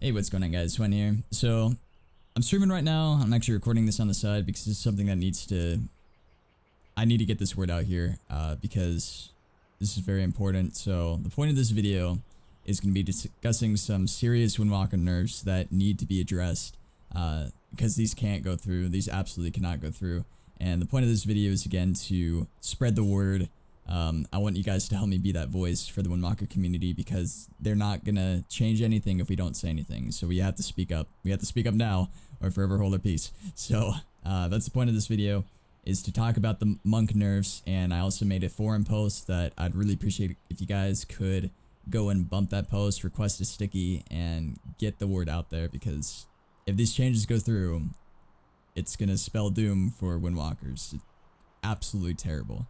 Hey, what's going on, guys? Xuen here. So, I'm streaming right now. I'm actually recording this on the side because it's something that I need to get this word out here because this is very important. So, the point of this video is going to be discussing some serious Windwalker nerfs that need to be addressed because these can't go through. These absolutely cannot go through. And the point of this video is, again, to spread the word. I want you guys to help me be that voice for the Windwalker community because they're not gonna change anything if we don't say anything. So we have to speak up. We have to speak up now or forever hold our peace. So that's the point of this video, is to talk about the monk nerfs. And I also made a forum post that I'd really appreciate if you guys could go and bump that post, request a sticky, and get the word out there, because if these changes go through, it's gonna spell doom for Windwalkers. It's absolutely terrible.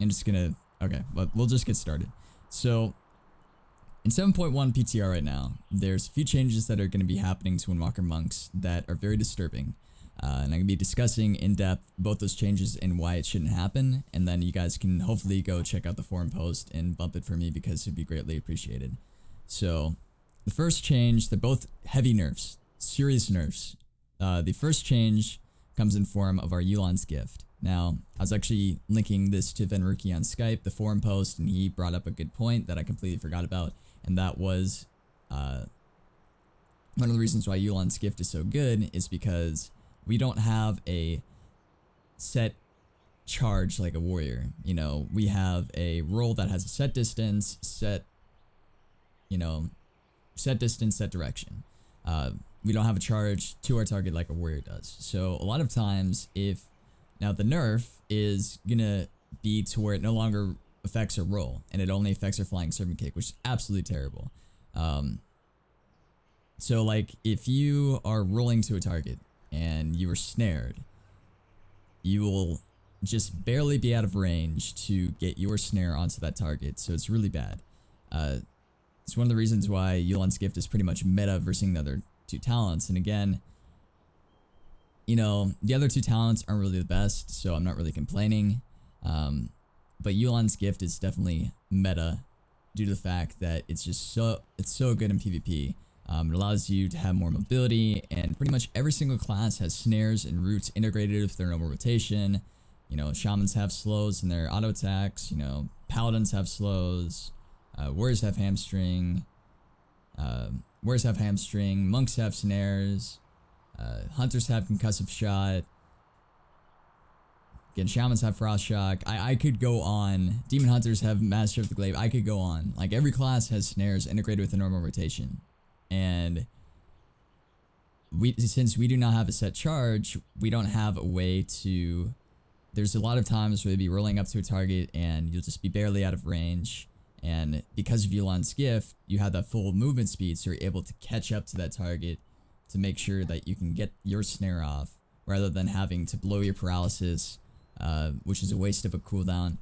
I'm just gonna, okay, but we'll just get started. So, in 7.1 PTR right now, there's a few changes that are going to be happening to Windwalker monks that are very disturbing. And I'm going to be discussing in depth both those changes and why it shouldn't happen. And then you guys can hopefully go check out the forum post and bump it for me because it'd be greatly appreciated. So, the first change, they're both heavy nerfs, serious nerfs. The first change comes in form of our Yu'lon's Gift. Now, I was actually linking this to Venruki on Skype, the forum post, and he brought up a good point that I completely forgot about, and that was one of the reasons why Yu'lon's Gift is so good is because we don't have a set charge like a warrior. You know, we have a roll that has a set distance, set distance, set direction. We don't have a charge to our target like a warrior does. So a lot of times, now the nerf is gonna be to where it no longer affects our roll and it only affects our flying serpent kick, which is absolutely terrible. So like if you are rolling to a target and you are snared, you will just barely be out of range to get your snare onto that target. So it's really bad. It's one of the reasons why Yu'lon's Gift is pretty much meta versus the other two talents. And again, you know, the other two talents aren't really the best, so I'm not really complaining. But Yu'lon's Gift is definitely meta due to the fact that it's so good in PvP. It allows you to have more mobility, and pretty much every single class has snares and roots integrated with their normal rotation. You know, shamans have slows in their auto attacks. You know, paladins have slows. Warriors have hamstring. Monks have snares. Hunters have concussive shot. Again, shamans have frost shock. I could go on. Demon hunters have master of the glaive. I could go on. Like every class has snares integrated with a normal rotation, and since we do not have a set charge, we don't have a way to. There's a lot of times where you'll be rolling up to a target and you'll just be barely out of range. And because of Yu'lon's Gift, you have that full movement speed, so you're able to catch up to that target to make sure that you can get your snare off, rather than having to blow your paralysis, which is a waste of a cooldown,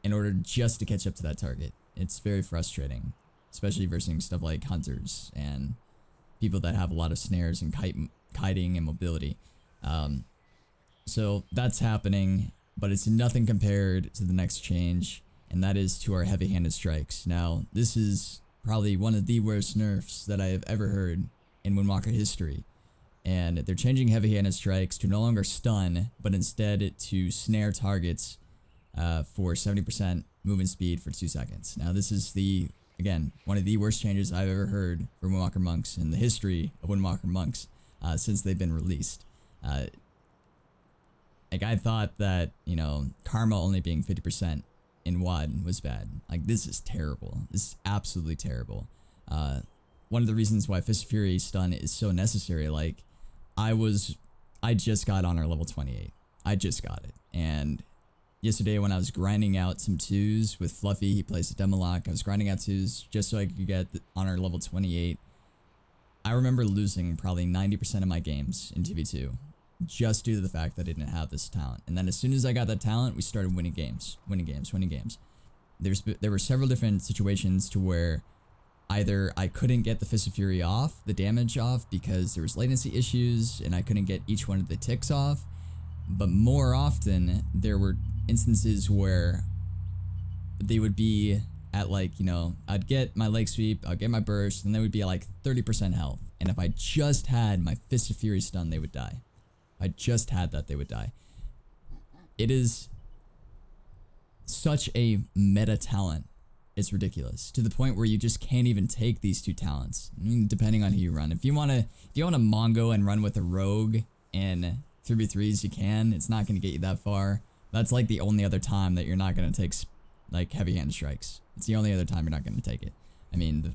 in order just to catch up to that target. It's very frustrating, especially versus stuff like hunters and people that have a lot of snares and kiting and mobility. So that's happening, but it's nothing compared to the next change, and that is to our heavy-handed strikes. Now, this is probably one of the worst nerfs that I have ever heard in Windwalker history, and they're changing heavy-handed strikes to no longer stun, but instead to snare targets for 70% movement speed for 2 seconds. Now this is again, one of the worst changes I've ever heard for Windwalker monks in the history of Windwalker monks since they've been released. Like I thought that, you know, karma only being 50% in WoD was bad. Like this is terrible. This is absolutely terrible. One of the reasons why Fist of Fury stun is so necessary, like I just got honor level 28. I just got it. And yesterday when I was grinding out some 2s with Fluffy, he plays the Demolock. I was grinding out 2s just so I could get the honor level 28. I remember losing probably 90% of my games in TV2 just due to the fact that I didn't have this talent. And then as soon as I got that talent, we started winning games. There were several different situations to where either I couldn't get the Fist of Fury off, the damage off, because there was latency issues and I couldn't get each one of the ticks off. But more often, there were instances where they would be at like, you know, I'd get my leg sweep, I'd get my burst, and they would be at like 30% health. And if I just had my Fist of Fury stun, they would die. If I just had that, they would die. It is such a meta talent. It's ridiculous, to the point where you just can't even take these two talents. I mean, depending on who you run. If you want to Mongo and run with a rogue in 3v3s, you can. It's not going to get you that far. That's like the only other time that you're not going to take like heavy-handed strikes. It's the only other time you're not going to take it. I mean,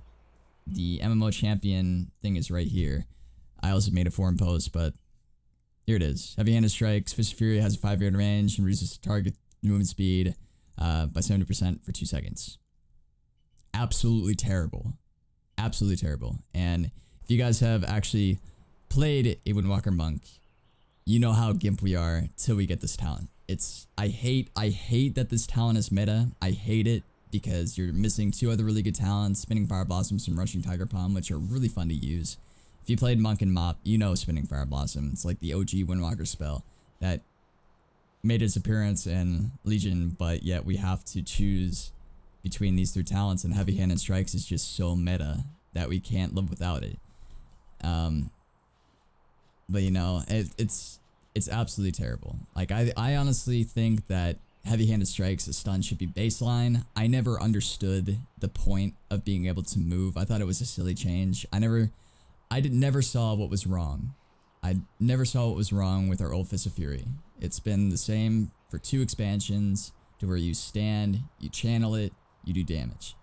the MMO champion thing is right here. I also made a forum post, but here it is. Heavy-handed strikes. Fist of Fury has a 5-yard range and reduces target movement speed by 70% for 2 seconds. Absolutely terrible. Absolutely terrible. And if you guys have actually played a Windwalker Monk, you know how gimp we are till we get this talent. I hate that this talent is meta. I hate it because you're missing 2 other really good talents, Spinning Fire Blossoms and Rushing Tiger Palm, which are really fun to use. If you played Monk and Mop, you know Spinning Fire Blossom. It's like the OG Windwalker spell that made its appearance in Legion, but yet we have to choose between these 3 talents, and Heavy-Handed Strikes is just so meta that we can't live without it. But you know, it's absolutely terrible. Like I honestly think that Heavy-Handed Strikes, a stun, should be baseline. I never understood the point of being able to move. I thought it was a silly change. I never saw what was wrong. I never saw what was wrong with our old Fist of Fury. It's been the same for 2 expansions, to where you stand, you channel it, you do damage.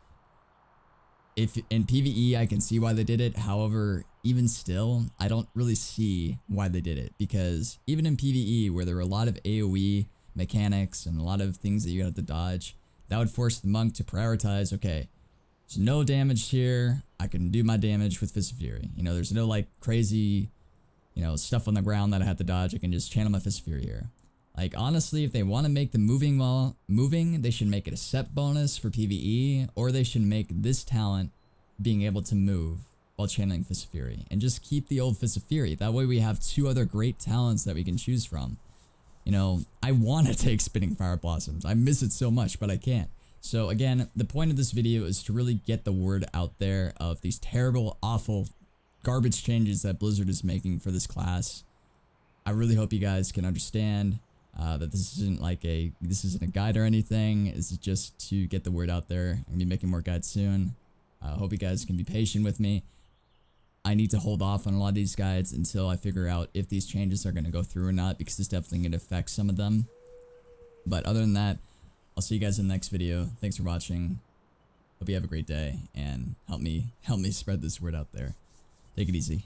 If in PvE, I can see why they did it. However, even still, I don't really see why they did it, because even in PvE, where there were a lot of AoE mechanics and a lot of things that you have to dodge, that would force the monk to prioritize, okay, there's no damage here, I can do my damage with Fist of Fury. You know, there's no like crazy, you know, stuff on the ground that I have to dodge. I can just channel my Fist of Fury here. Like, honestly, if they want to make the moving while moving, they should make it a set bonus for PvE, or they should make this talent being able to move while channeling Fist of Fury, and just keep the old Fist of Fury. That way we have 2 other great talents that we can choose from. You know, I want to take Spinning Fire Blossoms. I miss it so much, but I can't. So again, the point of this video is to really get the word out there of these terrible, awful, garbage changes that Blizzard is making for this class. I really hope you guys can understand that this isn't a guide or anything. This is just to get the word out there. I'm gonna be making more guides soon. I hope you guys can be patient with me. I need to hold off on a lot of these guides until I figure out if these changes are going to go through or not, because it's definitely going to affect some of them. But other than that, I'll see you guys in the next video. Thanks for watching. Hope you have a great day, and help me spread this word out there. Take it easy.